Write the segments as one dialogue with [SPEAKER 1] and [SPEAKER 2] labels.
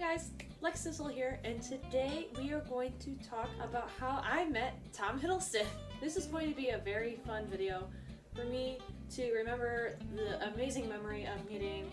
[SPEAKER 1] guys, Lexizzle here, and today we are going to talk about how I met Tom Hiddleston. This is going to be a very fun video for me to remember the amazing memory of meeting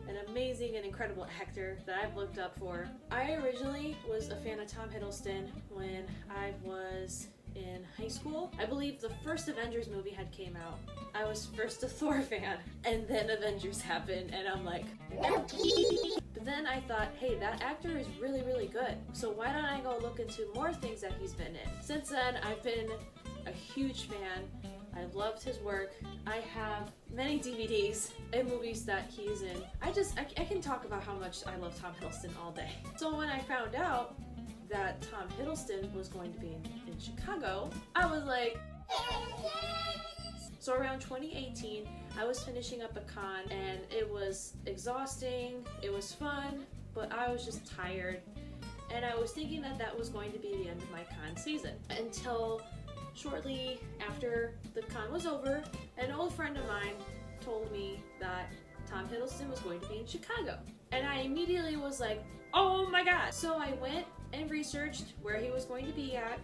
[SPEAKER 1] an amazing and incredible actor that I've looked up for. I originally was a fan of Tom Hiddleston when I was in high school. I believe the first Avengers movie had came out. I was first a Thor fan, and then Avengers happened, and I'm like, but then I thought, hey, that actor is really, really good. So why don't I go look into more things that he's been in? Since then, I've been a huge fan. I loved his work. I have many DVDs and movies that he's in. I can talk about how much I love Tom Hiddleston all day. So when I found out that Tom Hiddleston was going to be in Chicago, I was like, so around 2018, I was finishing up a con and it was exhausting, it was fun, but I was just tired. And I was thinking that that was going to be the end of my con season. Until shortly after the con was over, an old friend of mine told me that Tom Hiddleston was going to be in Chicago. And I immediately was like, oh my god! So I went and researched where he was going to be at,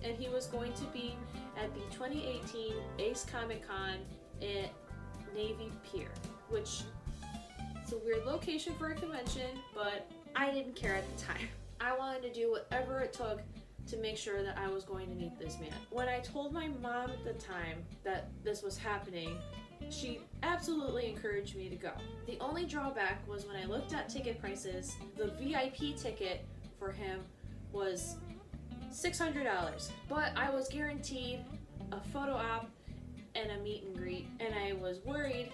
[SPEAKER 1] and he was going to be at the 2018 Ace Comic Con at Navy Pier, which is a weird location for a convention, but I didn't care at the time. I wanted to do whatever it took to make sure that I was going to meet this man. When I told my mom at the time that this was happening, she absolutely encouraged me to go. The only drawback was when I looked at ticket prices, the VIP ticket for him was $600, but I was guaranteed a photo op and a meet and greet, and I was worried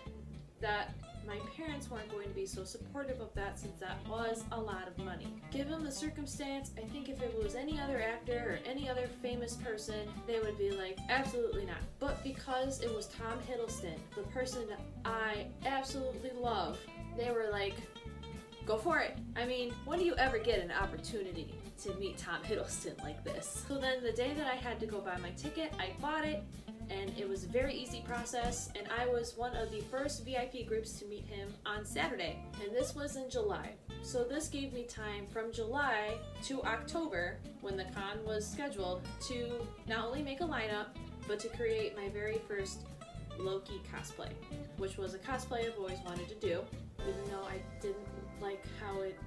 [SPEAKER 1] that my parents weren't going to be so supportive of that since that was a lot of money. Given the circumstance, I think if it was any other actor or any other famous person, they would be like, absolutely not. But because it was Tom Hiddleston, the person that I absolutely love, they were like, go for it. I mean, when do you ever get an opportunity to meet Tom Hiddleston like this? So then the day that I had to go buy my ticket, I bought it, and it was a very easy process, and I was one of the first VIP groups to meet him on Saturday, and this was in July. So this gave me time from July to October, when the con was scheduled, to not only make a lineup, but to create my very first Loki cosplay, which was a cosplay I've always wanted to do, even though I didn't like how it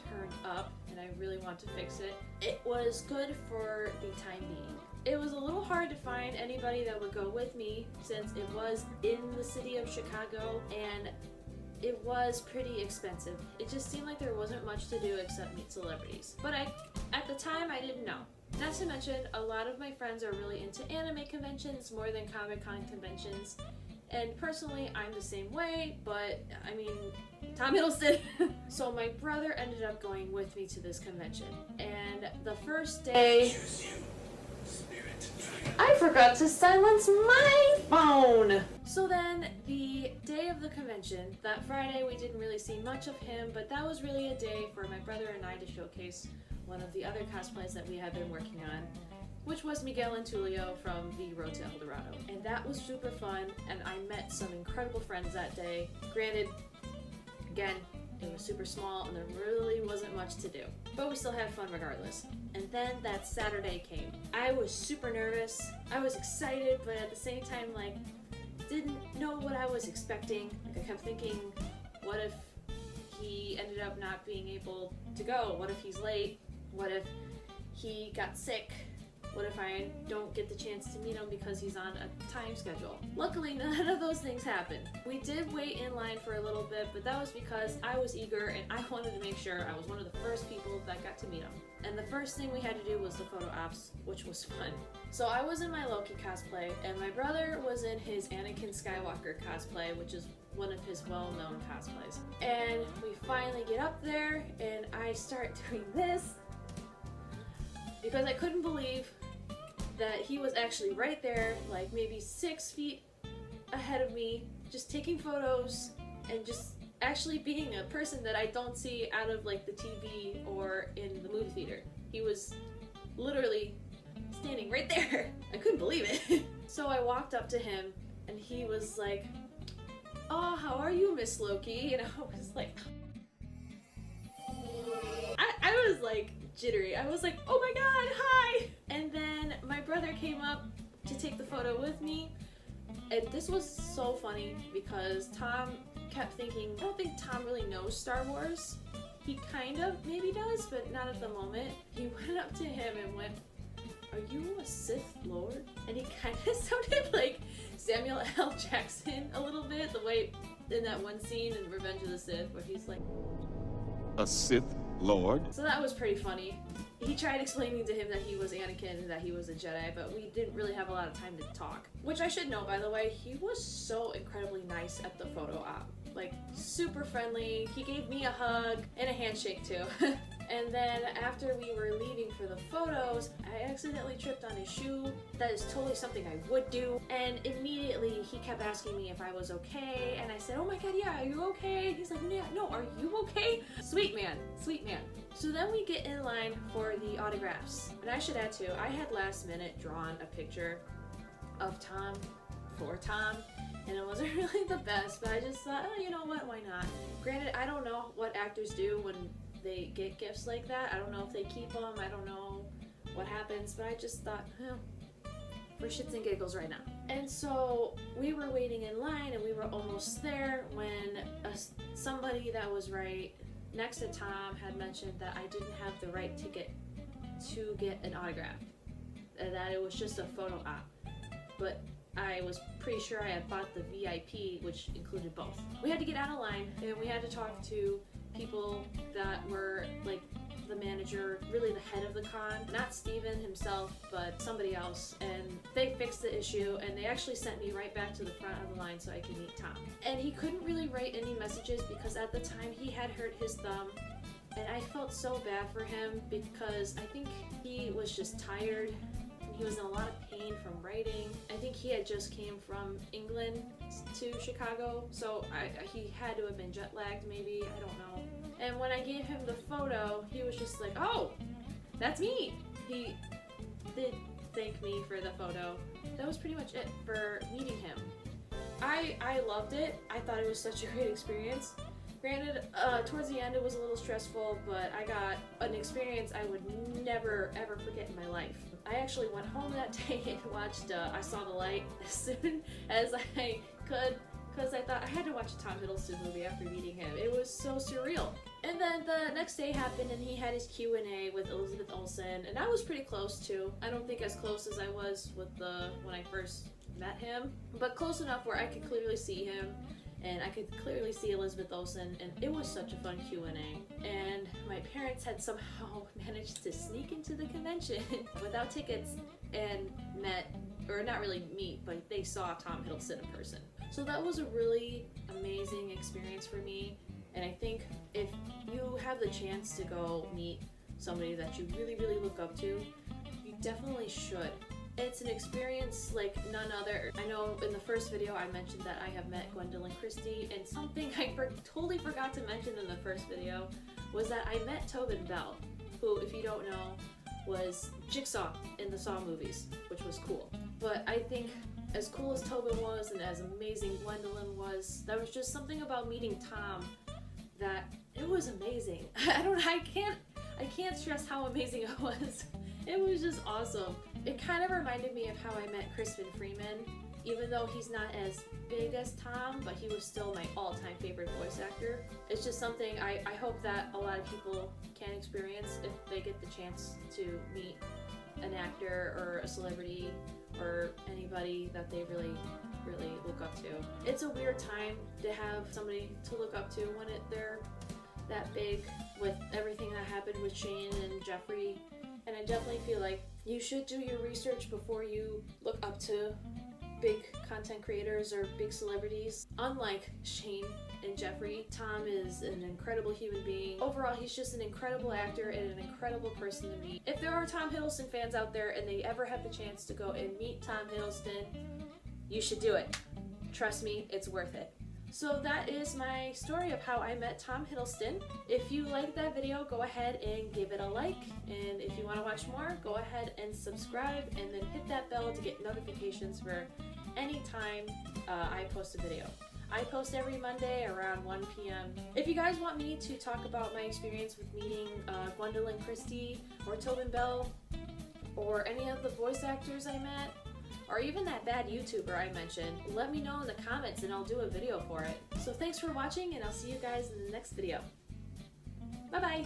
[SPEAKER 1] turned up and I really want to fix it. It was good for the time being. It was a little hard to find anybody that would go with me since it was in the city of Chicago and it was pretty expensive. It just seemed like there wasn't much to do except meet celebrities. But at the time, I didn't know. Not to mention, a lot of my friends are really into anime conventions more than Comic-Con conventions. And personally, I'm the same way, but I mean, Tom Hiddleston. So my brother ended up going with me to this convention. And the first day, I forgot to silence my phone! So then, the day of the convention, that Friday, we didn't really see much of him, but that was really a day for my brother and I to showcase one of the other cosplays that we had been working on, which was Miguel and Tulio from the Road to El Dorado. And that was super fun, and I met some incredible friends that day. Granted, again, it was super small and there really wasn't much to do, but we still had fun regardless. And then that Saturday came. I was super nervous, I was excited, but at the same time, like, didn't know what I was expecting. Like, I kept thinking, what if he ended up not being able to go? What if he's late? What if he got sick? What if I don't get the chance to meet him because he's on a time schedule? Luckily, none of those things happened. We did wait in line for a little bit, but that was because I was eager and I wanted to make sure I was one of the first people that got to meet him. And the first thing we had to do was the photo ops, which was fun. So I was in my Loki cosplay, and my brother was in his Anakin Skywalker cosplay, which is one of his well-known cosplays. And we finally get up there, and I start doing this, because I couldn't believe that he was actually right there, like maybe 6 feet ahead of me, just taking photos and just actually being a person that I don't see out of like the TV or in the movie theater. He was literally standing right there. I couldn't believe it. So I walked up to him and he was like, "Oh, how are you, Miss Loki?" And I was like, like jittery. I was like, oh my god, hi! And then my brother came up to take the photo with me. And this was so funny because Tom kept thinking, I don't think Tom really knows Star Wars. He kind of maybe does, but not at the moment. He went up to him and went, are you a Sith Lord? And he kind of sounded like Samuel L. Jackson a little bit, the way in that one scene in Revenge of the Sith where he's like,
[SPEAKER 2] a Sith Lord?
[SPEAKER 1] So that was pretty funny. He tried explaining to him that he was Anakin and that he was a Jedi, but we didn't really have a lot of time to talk. Which I should know, by the way, he was so incredibly nice at the photo op. Like, super friendly. He gave me a hug and a handshake too. And then after we were leaving for the photos, I accidentally tripped on his shoe. That is totally something I would do. And immediately he kept asking me if I was okay. And I said, oh my god, yeah, are you okay? And he's like, yeah, no, are you okay? Sweet man, sweet man. So then we get in line for the autographs. And I should add too, I had last minute drawn a picture of Tom for Tom. And it wasn't really the best, but I just thought, oh, you know what, why not? Granted, I don't know what actors do when they get gifts like that. I don't know if they keep them. I don't know what happens, but I just thought, for shits and giggles right now. And so we were waiting in line and we were almost there when somebody that was right next to Tom had mentioned that I didn't have the right ticket to get an autograph, and that it was just a photo op. But I was pretty sure I had bought the VIP, which included both. We had to get out of line and we had to talk to people that were like the manager, really the head of the con, not Steven himself, but somebody else, and they fixed the issue and they actually sent me right back to the front of the line so I could meet Tom. And he couldn't really write any messages because at the time he had hurt his thumb, and I felt so bad for him because I think he was just tired. He was in a lot of pain from writing. I think he had just came from England to Chicago, so he had to have been jet lagged maybe, I don't know. And when I gave him the photo, he was just like, oh, that's me. He did thank me for the photo. That was pretty much it for meeting him. I loved it. I thought it was such a great experience. Granted, towards the end it was a little stressful, but I got an experience I would never ever forget in my life. I actually went home that day and watched I Saw the Light as soon as I could, because I thought I had to watch a Tom Hiddleston movie after meeting him. It was so surreal. And then the next day happened and he had his Q&A with Elizabeth Olsen, and I was pretty close too. I don't think as close as I was with when I first met him, but close enough where I could clearly see him. And I could clearly see Elizabeth Olsen, and it was such a fun Q&A. And my parents had somehow managed to sneak into the convention without tickets and not really meet, but they saw Tom Hiddleston in person. So that was a really amazing experience for me, and I think if you have the chance to go meet somebody that you really, really look up to, you definitely should. It's an experience like none other. I know in the first video I mentioned that I have met Gwendolyn Christie, and something I totally forgot to mention in the first video was that I met Tobin Bell, who, if you don't know, was Jigsaw in the Saw movies, which was cool. But I think as cool as Tobin was and as amazing Gwendolyn was, there was just something about meeting Tom that it was amazing. I can't stress how amazing it was. It was just awesome. It kind of reminded me of how I met Crispin Freeman, even though he's not as big as Tom, but he was still my all-time favorite voice actor. It's just something I hope that a lot of people can experience if they get the chance to meet an actor or a celebrity or anybody that they really, really look up to. It's a weird time to have somebody to look up to when they're that big, with everything that happened with Shane and Jeffrey. And I definitely feel like you should do your research before you look up to big content creators or big celebrities. Unlike Shane and Jeffrey, Tom is an incredible human being. Overall, he's just an incredible actor and an incredible person to meet. If there are Tom Hiddleston fans out there and they ever have the chance to go and meet Tom Hiddleston, you should do it. Trust me, it's worth it. So that is my story of how I met Tom Hiddleston. If you liked that video, go ahead and give it a like. And if you want to watch more, go ahead and subscribe and then hit that bell to get notifications for any time I post a video. I post every Monday around 1 p.m. If you guys want me to talk about my experience with meeting Gwendolyn Christie or Tobin Bell or any of the voice actors I met, or even that bad YouTuber I mentioned, let me know in the comments and I'll do a video for it. So thanks for watching, and I'll see you guys in the next video. Bye bye!